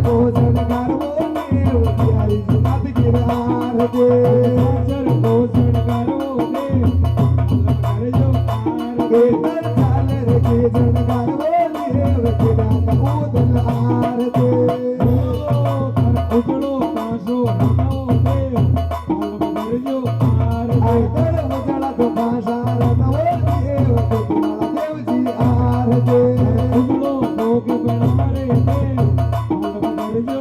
Go आरती सासर को शणगारो दे कर जो आरती तर चाले रे की शणगारो देव की रात उदल आरती कर उजड़ो पासो रहो देव कर जो आरती तर उजड़ा तो पासा रहो देव की रात देव जी आरती उजड़ो भोग बनारे देव कर जो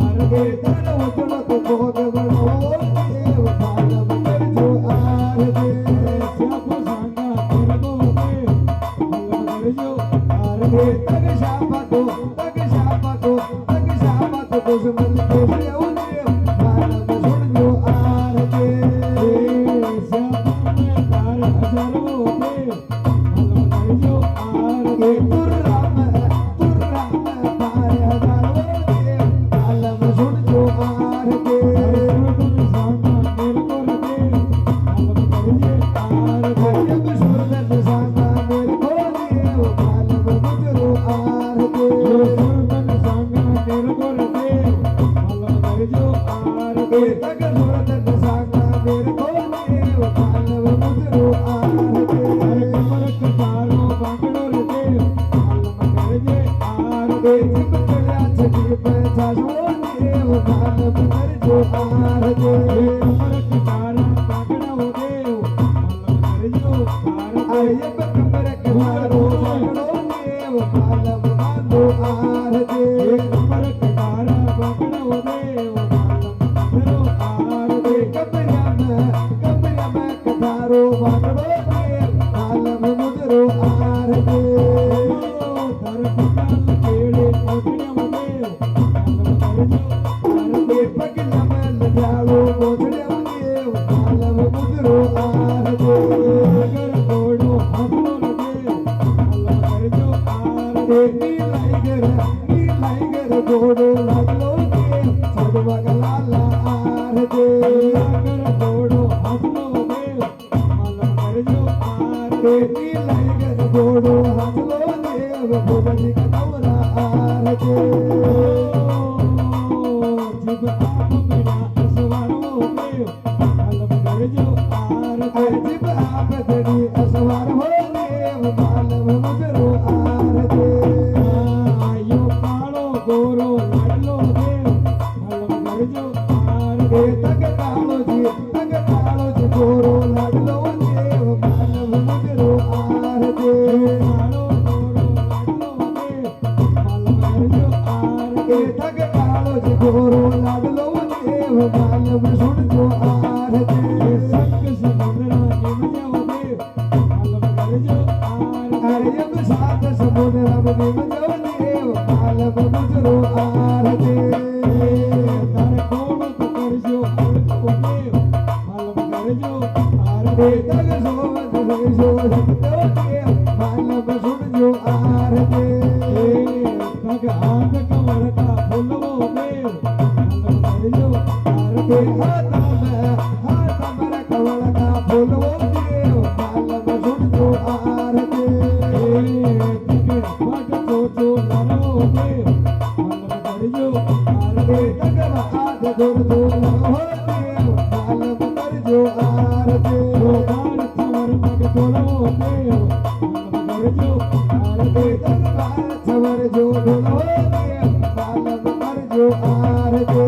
आरती तर उजड़ो तो भोग बनाओ देव कर जो आरती श्याम सांगा तिरगो देव कर जो आरती तग शापा तो दुश्मन को देव देव मानव सुन जो आरती श्याम में तार हजारों देव कर जो आरती तुर राम पार हजारों देव मानव सुन जो आरती सांगा निर्गुण देव कर जे आरती जब सुरदन सांगा निर्गुण देव मानव मुजरो आरती सुरदन सांगा निर्गुण देव कर जो आरती तग सुरदन सांगा निर्गुण देव मानव मुजरो आरती कमर कटारो बांगड़ो देव कर जे आरती जिब चढ़ा छठी पे छासो देव मानव कर जो आरती कमर कटारा बांगड़ो देव कर जो आरती जब कमर कटारो बांगड़ो देव मानव मानो आरती कमर कटारा बांगड़ो देव मानव आरती कमरिया में कटारो बांगड़ो देव मानव मुजरो आरती धर पकाल केड़े मोचड़िया देव कर जो आरती पगला में लजालो मोचड़िया देव मानव मुजरो आरती अगर घोड़ो हंसलो देव कर जो आरती नीलाइगर घोड़ो लागलो देव सदवग लाला आरती अगर घोड़ो हंसलो देव कर जो आरती नीलाइगर घोड़ो हंसलो देव भुवनी कटौरा आरती जिब आप मेरा असवारो देव कर जो आरती जिब आप तेरी असवार हो देव मानव मुजरो आरती आयो कालो गोरो लाडलो देव कर जो आरती तग कालो जी गोरो लाडलो देव मानव मुजरो आरती कालो गोरो लाडलो देव कर जो आरती तग कालो जी गोरो लाडलो देव मानव सुन जो आरती संग समुद्रा निम जाओ देव कर जो आरती जब सात समुद्रा निम जाओ देव मानव मुजरो आरती तार कोण तो कर जो देव कर जो आरती तग सोवत जो देव मानव सुन जो आरती तग आंध कमर का फूलवो देव कर जो आरती हाथ में कमर का फूलवो देव मानव सुन जो आरती तग पट तो लरो देव कर जो आरती तग हाथ दूर लरो देव मानव कर जो आरती बार छवर तग ढोलो देव कर जो आरती तग बार छवर जो ढोलो देव मानव कर जो आरती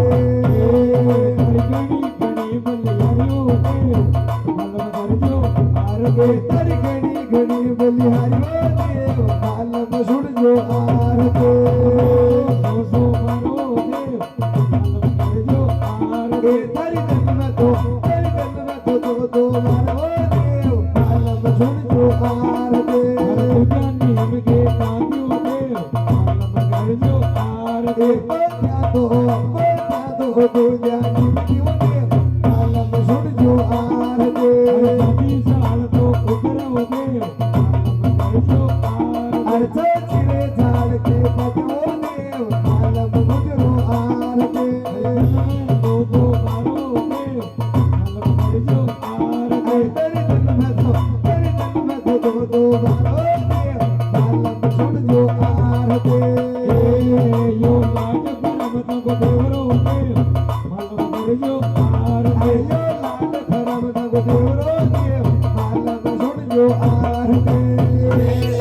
घड़ी बलिहारियो देव कर जो आरती तर घड़ी बलिहारियो देव मानव सुन जो आरती सो मारो देव कर जो आरती तर जन्म तो दो मारो देव मानव सुन जो आरती पूजा नीम के कांतियो देव कर जो आरती क्या तो पूजा नीम की देव मानव सुन जो आरती नदी साल तो उतरो देव कर जो आरती चिरे झाड़ के बजो देव मानव मुजरो आरती दो मारो देव कर जो आरती तेरे जन्म तो दो मारो देव मानव सुन जो आरती यो लाज परम तो देवरो देव मानव कर जो દેવરો દેવ માલમ છોડજો આરતે